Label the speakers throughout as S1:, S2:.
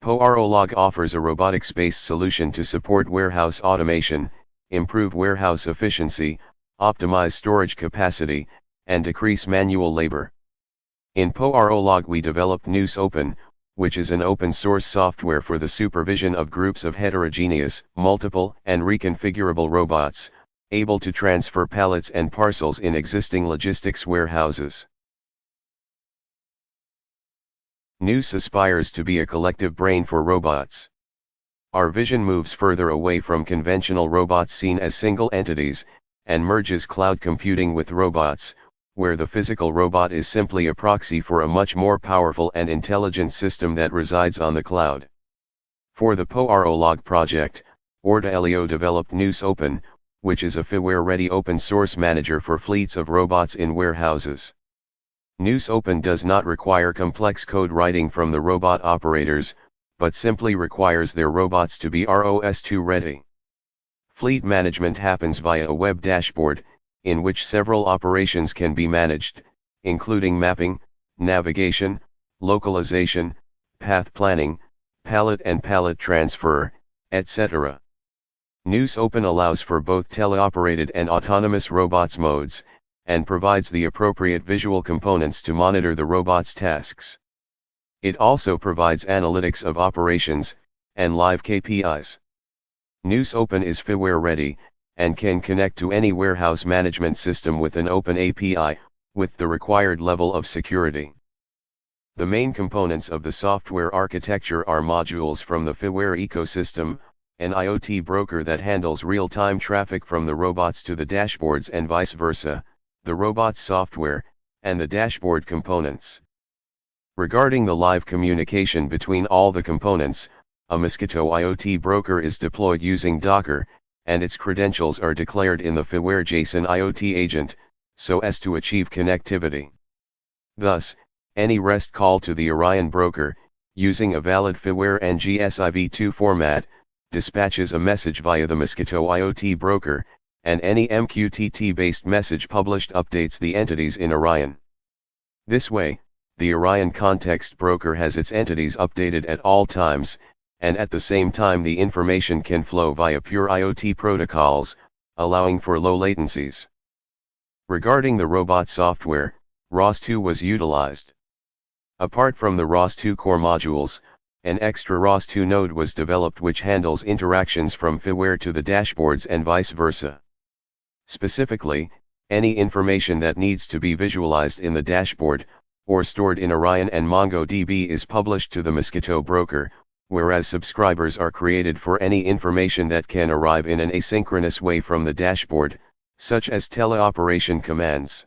S1: POROLOG offers a robotics-based solution to support warehouse automation, improve warehouse efficiency, optimize storage capacity, and decrease manual labor. In POROLOG we developed Noos Open, which is an open-source software for the supervision of groups of heterogeneous, multiple, and reconfigurable robots, able to transfer pallets and parcels in existing logistics warehouses. Noos aspires to be a collective brain for robots. Our vision moves further away from conventional robots seen as single entities, and merges cloud computing with robots, where the physical robot is simply a proxy for a much more powerful and intelligent system that resides on the cloud. For the POROLOG project, Ordelio developed Noos Open, which is a firmware-ready open-source manager for fleets of robots in warehouses. Noos Open does not require complex code writing from the robot operators, but simply requires their robots to be ROS2 ready. Fleet management happens via a web dashboard, in which several operations can be managed, including mapping, navigation, localization, path planning, pallet and pallet transfer, etc. Noos Open allows for both teleoperated and autonomous robots modes, and provides the appropriate visual components to monitor the robot's tasks. It also provides analytics of operations, and live KPIs. Noos Open is firmware ready, and can connect to any warehouse management system with an open API, with the required level of security. The main components of the software architecture are modules from the firmware ecosystem, an IoT broker that handles real-time traffic from the robots to the dashboards and vice versa, the robot's software, and the dashboard components. Regarding the live communication between all the components, a Mosquito IoT broker is deployed using Docker, and its credentials are declared in the firmware JSON IoT agent, so as to achieve connectivity. Thus, any REST call to the Orion broker, using a valid firmware NGSIV2 format, dispatches a message via the Mosquito IoT broker, and any MQTT-based message published updates the entities in Orion. This way, the Orion context broker has its entities updated at all times, and at the same time the information can flow via pure IoT protocols, allowing for low latencies. Regarding the robot software, ROS2 was utilized. Apart from the ROS2 core modules, an extra ROS2 node was developed which handles interactions from firmware to the dashboards and vice versa. Specifically, any information that needs to be visualized in the dashboard, or stored in Orion and MongoDB is published to the Mosquito broker, whereas subscribers are created for any information that can arrive in an asynchronous way from the dashboard, such as teleoperation commands.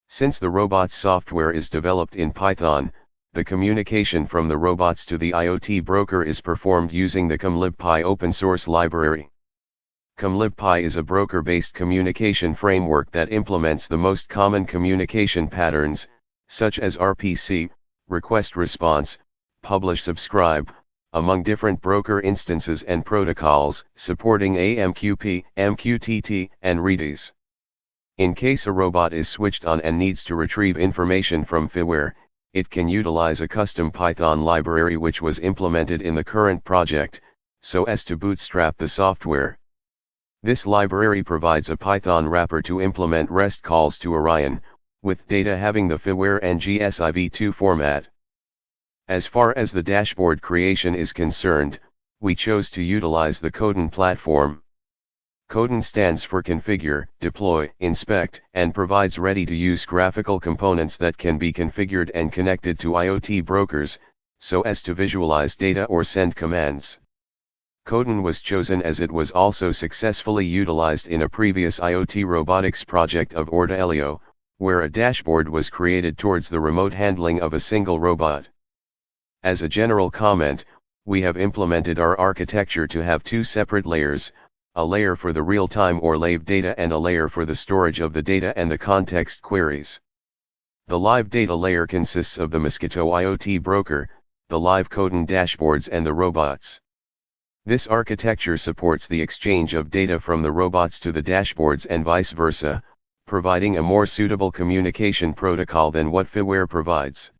S1: Since the robot's software is developed in Python, the communication from the robots to the IoT broker is performed using the CumLibPy open source library. CumLibPy is a broker-based communication framework that implements the most common communication patterns, such as RPC, request response, publish subscribe, among different broker instances and protocols, supporting AMQP, MQTT, and READIs. In case a robot is switched on and needs to retrieve information from firmware, it can utilize a custom Python library which was implemented in the current project, so as to bootstrap the software. This library provides a Python wrapper to implement REST calls to Orion, with data having the firmware NGSIV2 format. As far as the dashboard creation is concerned, we chose to utilize the Coden platform. Coden stands for Configure, Deploy, Inspect, and provides ready-to-use graphical components that can be configured and connected to IoT brokers, so as to visualize data or send commands. Coden was chosen as it was also successfully utilized in a previous IoT robotics project of Ordelio, where a dashboard was created towards the remote handling of a single robot. As a general comment, we have implemented our architecture to have two separate layers, a layer for the real-time or live data and a layer for the storage of the data and the context queries. The live data layer consists of the Mosquito IoT broker, the live Coden dashboards and the robots. This architecture supports the exchange of data from the robots to the dashboards and vice versa, providing a more suitable communication protocol than what firmware provides.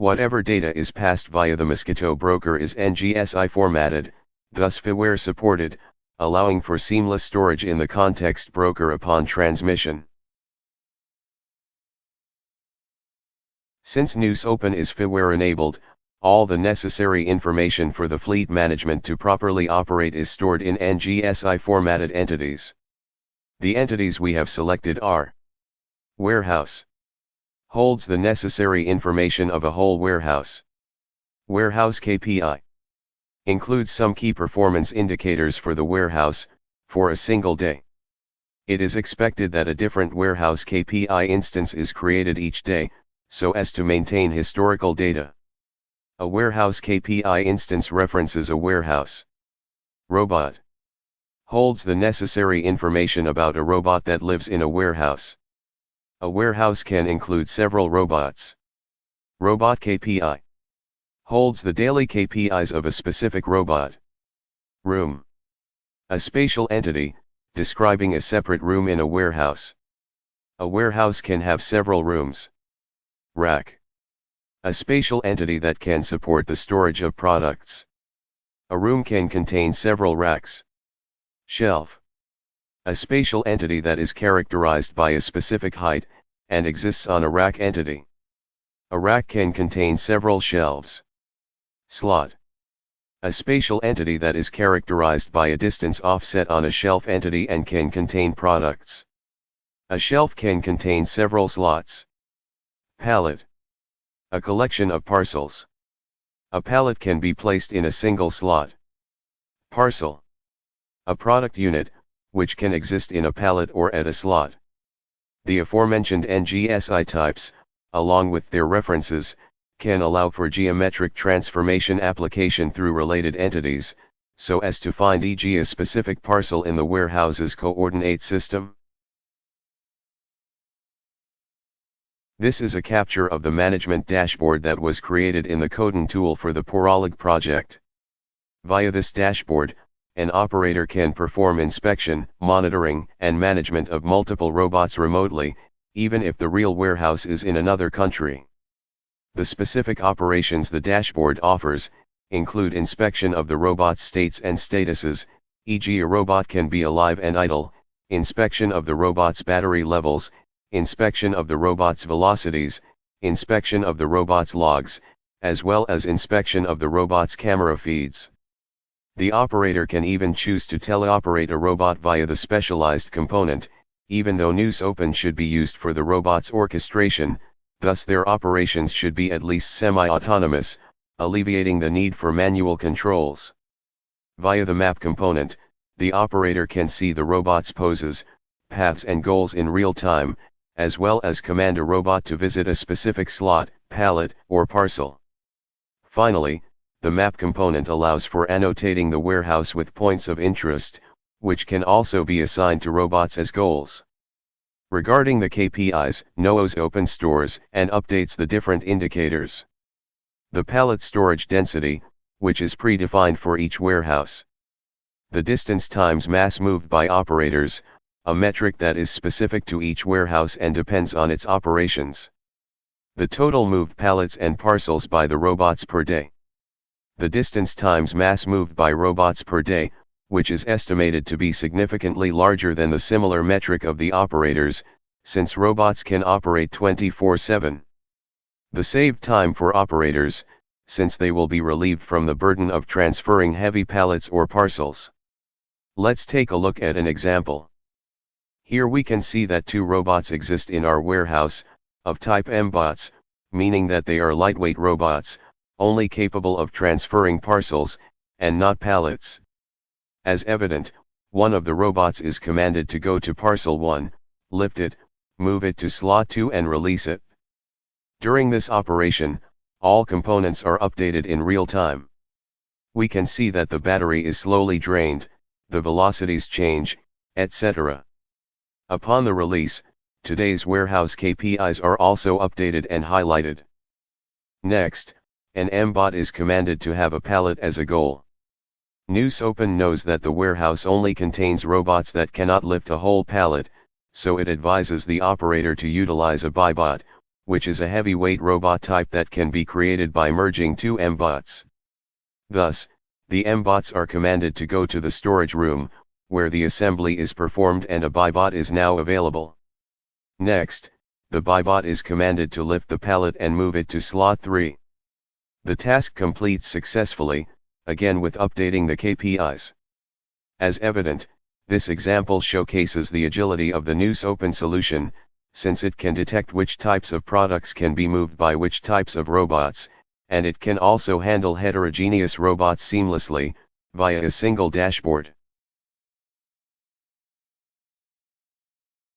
S1: Whatever data is passed via the Mosquito broker is NGSI formatted, thus FIWare supported, allowing for seamless storage in the context broker upon transmission. Since Noos Open is FIWare enabled, all the necessary information for the fleet management to properly operate is stored in NGSI formatted entities. The entities we have selected are: Warehouse. Holds the necessary information of a whole warehouse. Warehouse KPI. Includes some key performance indicators for the warehouse, for a single day. It is expected that a different warehouse KPI instance is created each day, so as to maintain historical data. A warehouse KPI instance references a warehouse. Robot. Holds the necessary information about a robot that lives in a warehouse. A warehouse can include several robots. Robot KPI. Holds the daily KPIs of a specific robot. Room. A spatial entity, describing a separate room in a warehouse. A warehouse can have several rooms. Rack. A spatial entity that can support the storage of products. A room can contain several racks. Shelf. A spatial entity that is characterized by a specific height, and exists on a rack entity. A rack can contain several shelves. Slot. A spatial entity that is characterized by a distance offset on a shelf entity and can contain products. A shelf can contain several slots. Pallet. A collection of parcels. A pallet can be placed in a single slot. Parcel. A product unit, which can exist in a pallet or at a slot. The aforementioned NGSI types, along with their references, can allow for geometric transformation application through related entities, so as to find e.g. a specific parcel in the warehouse's coordinate system. This is a capture of the management dashboard that was created in the Coden tool for the Porolog project. Via this dashboard, an operator can perform inspection, monitoring, and management of multiple robots remotely, even if the real warehouse is in another country. The specific operations the dashboard offers include inspection of the robot's states and statuses, e.g. a robot can be alive and idle, inspection of the robot's battery levels, inspection of the robot's velocities, inspection of the robot's logs, as well as inspection of the robot's camera feeds. The operator can even choose to teleoperate a robot via the specialized component, even though Noos Open should be used for the robot's orchestration, thus their operations should be at least semi-autonomous, alleviating the need for manual controls. Via the map component, the operator can see the robot's poses, paths and goals in real time, as well as command a robot to visit a specific slot, pallet, or parcel. Finally, the map component allows for annotating the warehouse with points of interest, which can also be assigned to robots as goals. Regarding the KPIs, Noos Open stores and updates the different indicators. The pallet storage density, which is predefined for each warehouse. The distance times mass moved by operators, a metric that is specific to each warehouse and depends on its operations. The total moved pallets and parcels by the robots per day. The distance times mass moved by robots per day, which is estimated to be significantly larger than the similar metric of the operators, since robots can operate 24/7. The saved time for operators, since they will be relieved from the burden of transferring heavy pallets or parcels. Let's take a look at an example. Here we can see that 2 robots exist in our warehouse, of type M-bots, meaning that they are lightweight robots, only capable of transferring parcels, and not pallets. As evident, one of the robots is commanded to go to parcel 1, lift it, move it to slot 2 and release it. During this operation, all components are updated in real time. We can see that the battery is slowly drained, the velocities change, etc. Upon the release, today's warehouse KPIs are also updated and highlighted. Next, an M-bot is commanded to have a pallet as a goal. Noos Open knows that the warehouse only contains robots that cannot lift a whole pallet, so it advises the operator to utilize a bot, which is a heavyweight robot type that can be created by merging two MBots. Thus, the MBots are commanded to go to the storage room, where the assembly is performed and a BiBot is now available. Next, the BiBot is commanded to lift the pallet and move it to slot 3. The task completes successfully, again with updating the KPIs. As evident, this example showcases the agility of the Noos Open solution, since it can detect which types of products can be moved by which types of robots, and it can also handle heterogeneous robots seamlessly, via a single dashboard.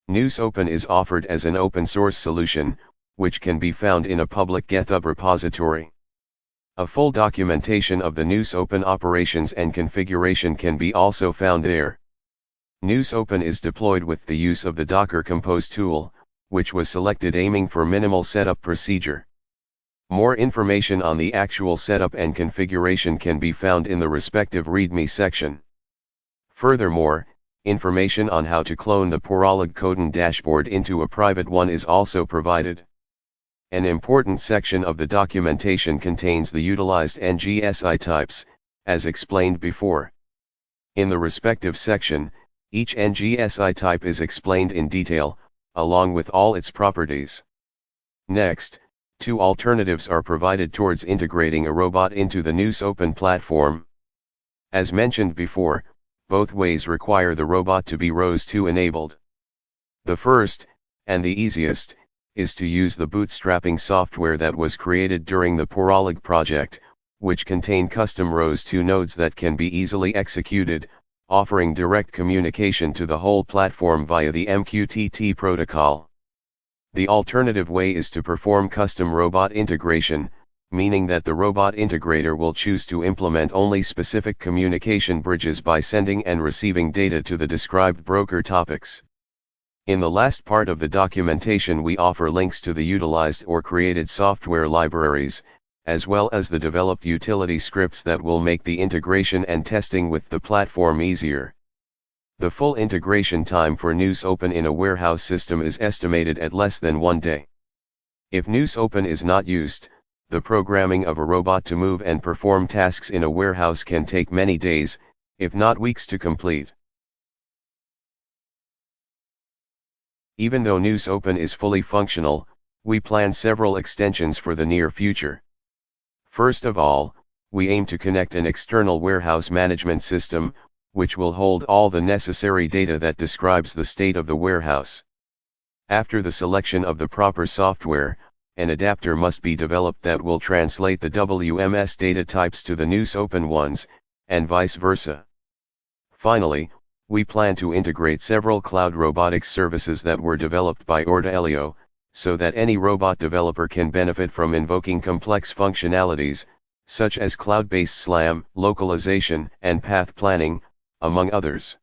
S1: Noos Open is offered as an open-source solution, which can be found in a public GitHub repository. A full documentation of the Noos Open operations and configuration can be also found there. Noos Open is deployed with the use of the Docker Compose tool, which was selected aiming for minimal setup procedure. More information on the actual setup and configuration can be found in the respective README section. Furthermore, information on how to clone the Porolog Coden dashboard into a private one is also provided. An important section of the documentation contains the utilized NGSI types, as explained before. In the respective section, each NGSI type is explained in detail, along with all its properties. Next, two alternatives are provided towards integrating a robot into the Noos Open platform. As mentioned before, both ways require the robot to be ROS 2 enabled. The first, and the easiest, is to use the bootstrapping software that was created during the Porolog project, which contain custom ROS 2 nodes that can be easily executed, offering direct communication to the whole platform via the MQTT protocol. The alternative way is to perform custom robot integration, meaning that the robot integrator will choose to implement only specific communication bridges by sending and receiving data to the described broker topics. In the last part of the documentation we offer links to the utilized or created software libraries, as well as the developed utility scripts that will make the integration and testing with the platform easier. The full integration time for Noos Open in a warehouse system is estimated at less than 1 day. If Noos Open is not used, the programming of a robot to move and perform tasks in a warehouse can take many days, if not weeks to complete. Even though Noos Open is fully functional, we plan several extensions for the near future. First of all, we aim to connect an external warehouse management system, which will hold all the necessary data that describes the state of the warehouse. After the selection of the proper software, an adapter must be developed that will translate the WMS data types to the Noos Open ones, and vice versa. Finally, we plan to integrate several cloud robotics services that were developed by Ordelio, so that any robot developer can benefit from invoking complex functionalities, such as cloud-based SLAM, localization, and path planning, among others.